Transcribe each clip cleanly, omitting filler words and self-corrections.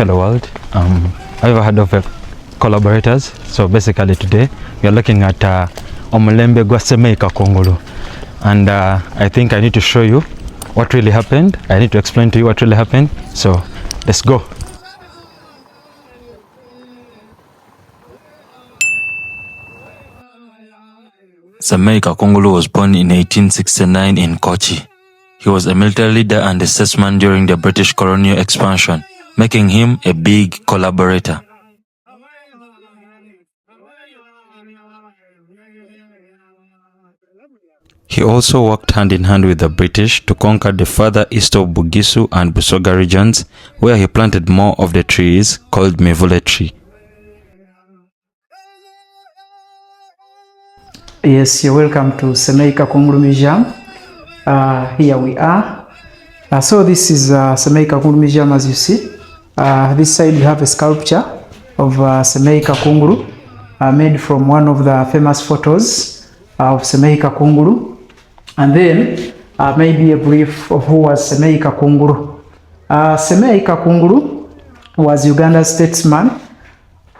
Hello world. I've heard of collaborators. So basically today we are looking at Omulembe gwa Semei Kakungulu, and I think I need to show you what really happened. I need to explain to you what really happened. So let's go. Semei Kakungulu was born in 1869 in Kochi. He was a military leader and a statesman during the British colonial expansion, making him a big collaborator. He also worked hand in hand with the British to conquer the further east of Bugisu and Busoga regions, where he planted more of the trees called Mivule tree. Yes, you're welcome to Semei Kakungulu Museum. Here we are. So this is Semei Kakungulu Museum, as you see. This side we have a sculpture of Semei Kakungulu made from one of the famous photos of Semei Kakungulu. And then maybe a brief of who was Semei Kakungulu. Semei Kakungulu was Uganda's statesman,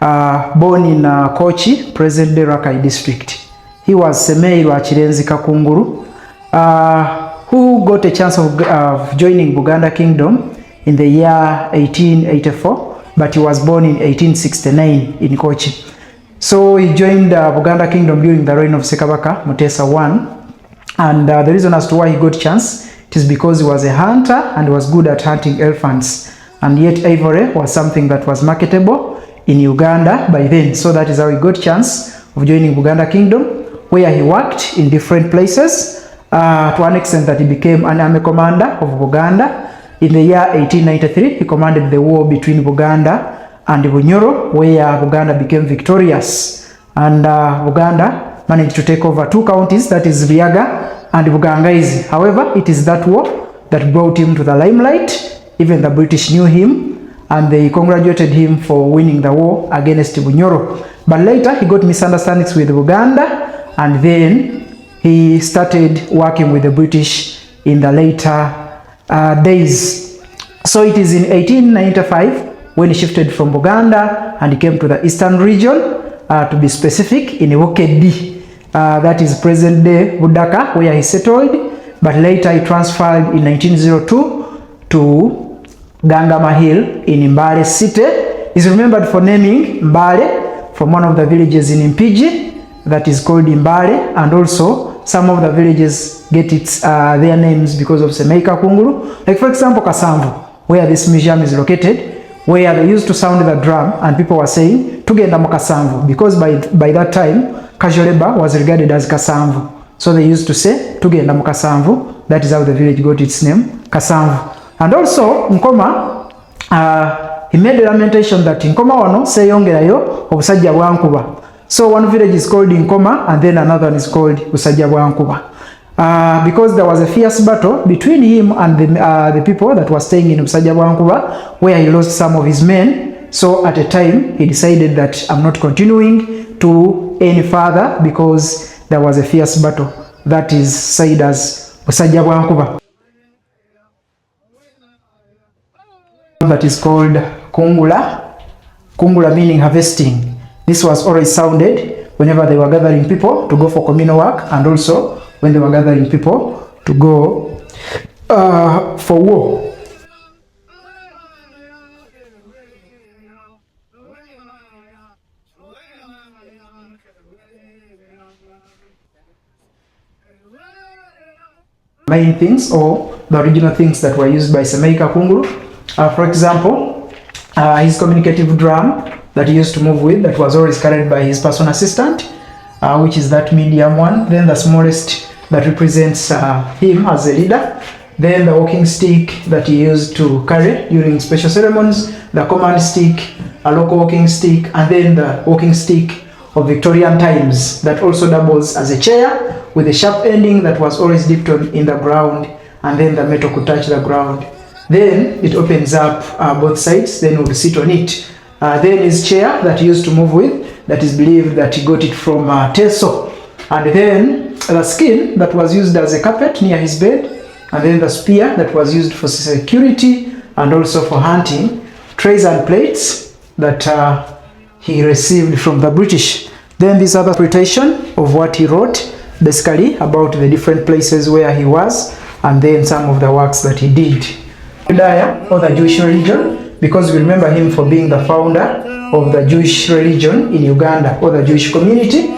born in Kochi, present-day Rakai district. He was Semei Lwachirenzi Kakungulu, who got a chance of joining Buganda Kingdom in the year 1884, but he was born in 1869 in Kochi. So he joined Buganda Kingdom during the reign of Ssekabaka Mutesa I, and the reason as to why he got chance, it is because he was a hunter and was good at hunting elephants, and yet ivory was something that was marketable in Uganda by then. So that is how he got chance of joining Buganda Kingdom, where he worked in different places to an extent that he became an army commander of Buganda. In the year 1893, he commanded the war between Buganda and Bunyoro, where Buganda became victorious, and Buganda managed to take over two counties, that is Viaga and Uganda'S. However, it is that war that brought him to the limelight. Even the British knew him and they congratulated him for winning the war against Bunyoro. But later he got misunderstandings with Uganda, and then he started working with the British in the later days. So it is in 1895 when he shifted from Buganda and he came to the eastern region, to be specific, in Iwokedi. That is present day Budaka, where he settled, but later he transferred in 1902 to Gangama Hill in Mbale city. He's remembered for naming Mbale from one of the villages in Mpigi that is called Mbale, and also some of the villages get their names because of Semei Kakungulu. Like for example Kasamvu, where this museum is located, where they used to sound the drum and people were saying tugenda mu Kasamvu, because by that time casual labor was regarded as Kasamvu. So they used to say tugenda mu Kasamvu. That is how the village got its name, Kasamvu. And also Nkoma, he made a lamentation that Nkoma wano seyongerayo obusajja bwankuba. So one village is called Nkoma and then another one is called Busajja bwankuba. Because there was a fierce battle between him and the people that were staying in Busajja bwankuba, where he lost some of his men. So at a time he decided that I'm not continuing to any further because there was a fierce battle. That is said as Busajja bwankuba. That is called Kungula. Kungula meaning harvesting. This was always sounded whenever they were gathering people to go for communal work, and also when they were gathering people to go for war. Main things, or the original things that were used by Semei Kakungulu. For example, his communicative drum that he used to move with, that was always carried by his personal assistant, which is that medium one. Then the smallest that represents him as a leader. Then the walking stick that he used to carry during special ceremonies, the command stick, a local walking stick, and then the walking stick of Victorian times that also doubles as a chair with a sharp ending that was always dipped in the ground, and then the metal could touch the ground. Then it opens up both sides, then we'll sit on it. Then his chair that he used to move with, that is believed that he got it from Teso. And then the skin that was used as a carpet near his bed, and then the spear that was used for security and also for hunting, trays and plates that he received from the British. Then this other interpretation of what he wrote, basically about the different places where he was, and then some of the works that he did. Abayudaya, or the Jewish religion, because we remember him for being the founder of the Jewish religion in Uganda, or the Jewish community,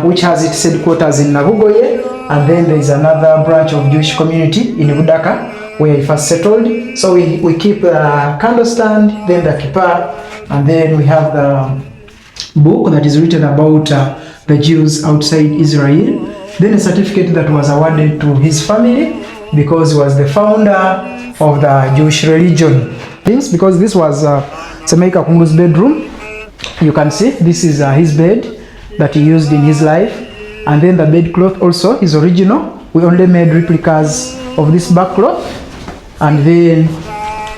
which has its headquarters in Nabugoye, and then there is another branch of Jewish community in Budaka, where he first settled. So we keep the candle stand, then the kippah, and then we have the book that is written about the Jews outside Israel. Then a certificate that was awarded to his family because he was the founder of the Jewish religion. Because this was Semei Kakungulu's bedroom. You can see this is his bed that he used in his life, and then the bedcloth also is original. We only made replicas of this backcloth, and then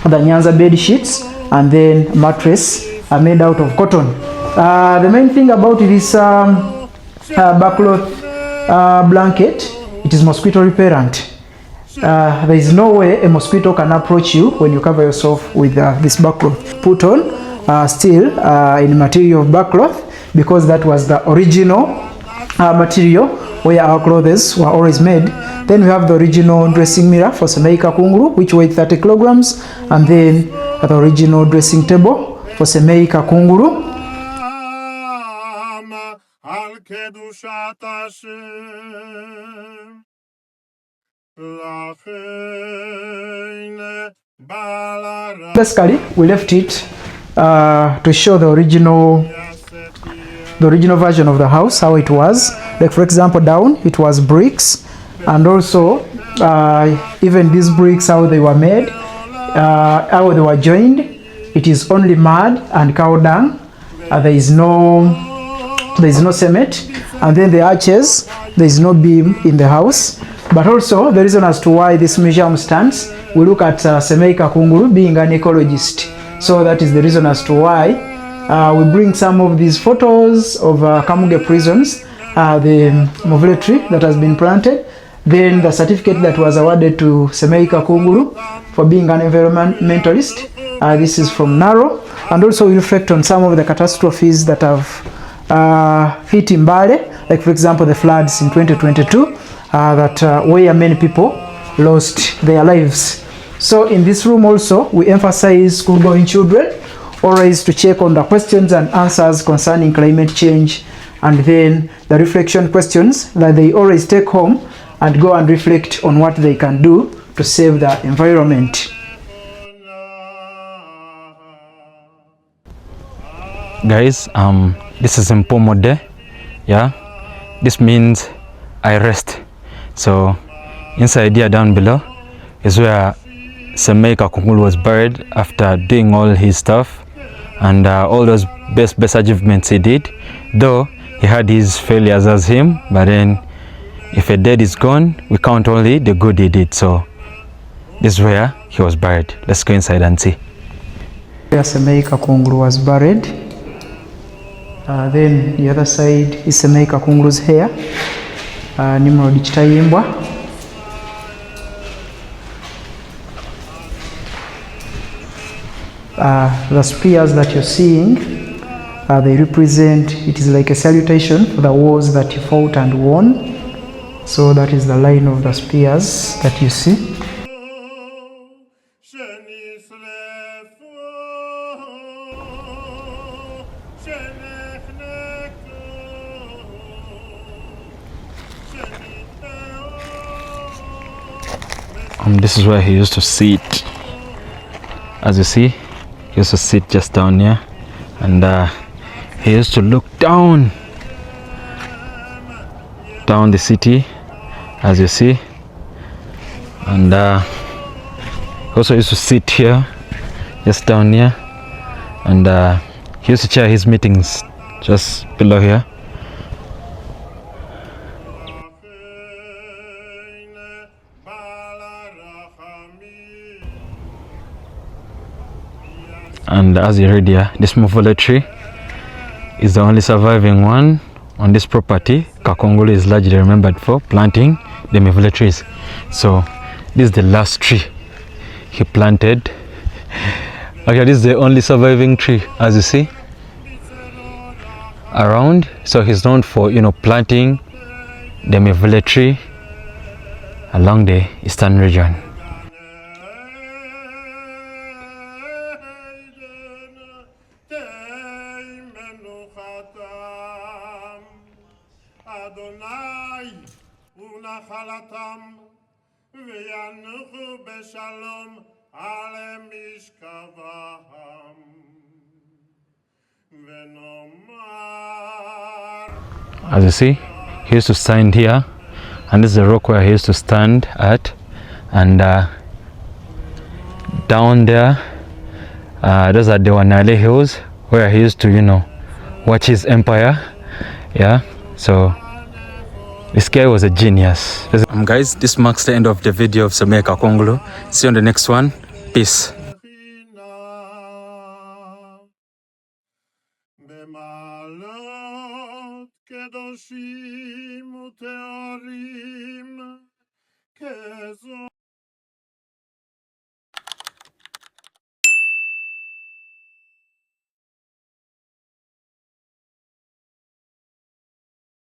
the Nyanza bed sheets, and then mattress are made out of cotton. The main thing about this backcloth blanket, it is mosquito repellent. There is no way a mosquito can approach you when you cover yourself with this backcloth. Put on still in material of backcloth, because that was the original material where our clothes were always made. Then we have the original dressing mirror for Semei Kakungulu, which weighed 30 kilograms, and then the original dressing table for Semei Kakungulu. Basically, we left it to show the original version of the house, how it was. Like for example, down it was bricks, and also even these bricks, how they were made, how they were joined. It is only mud and cow dung. There is no cement, and then the arches, there is no beam in the house. But also the reason as to why this museum stands, we look at Semei Kakungulu being an ecologist. So that is the reason as to why we bring some of these photos of Kamuge prisons, the Mbale tree that has been planted, then the certificate that was awarded to Semei Kakungulu for being an environmentalist. This is from Naro, and also we reflect on some of the catastrophes that have hit Mbale, like for example the floods in 2022, where many people lost their lives. So in this room also we emphasize school-going children always to check on the questions and answers concerning climate change, and then the reflection questions that they always take home and go and reflect on what they can do to save the environment. Guys, this is Mpomode. Yeah, this means I rest. So inside here down below is where Semei Kakungulu was buried after doing all his stuff and all those best achievements he did. Though he had his failures as him, but then if a dead is gone, we count only the good he did. So this is where he was buried. Let's go inside and see. Where Semei Kakungulu was buried. Then the other side is Semei Kakungulu's hair. Nimrod Chitayimbwa. The spears that you're seeing, they represent, it is like a salutation for the wars that he fought and won. So that is the line of the spears that you see. This is where he used to sit. As you see, he used to sit just down here, and he used to look down the city, as you see, and he also used to sit here, just down here, and he used to chair his meetings just below here. And as you read here, this Mbale tree is the only surviving one on this property. Kakungulu is largely remembered for planting the Mbale trees. So this is the last tree he planted Okay, this is the only surviving tree, as you see, around. So he's known for, you know, planting the Mbale tree along the eastern region. As you see, he used to stand here, and this is the rock where he used to stand at, and down there, those are the Mbale hills where he used to, you know, watch his empire. Yeah, so this guy was a genius. Guys, this marks the end of the video of Semei Kakungulu. See you on the next one. Peace.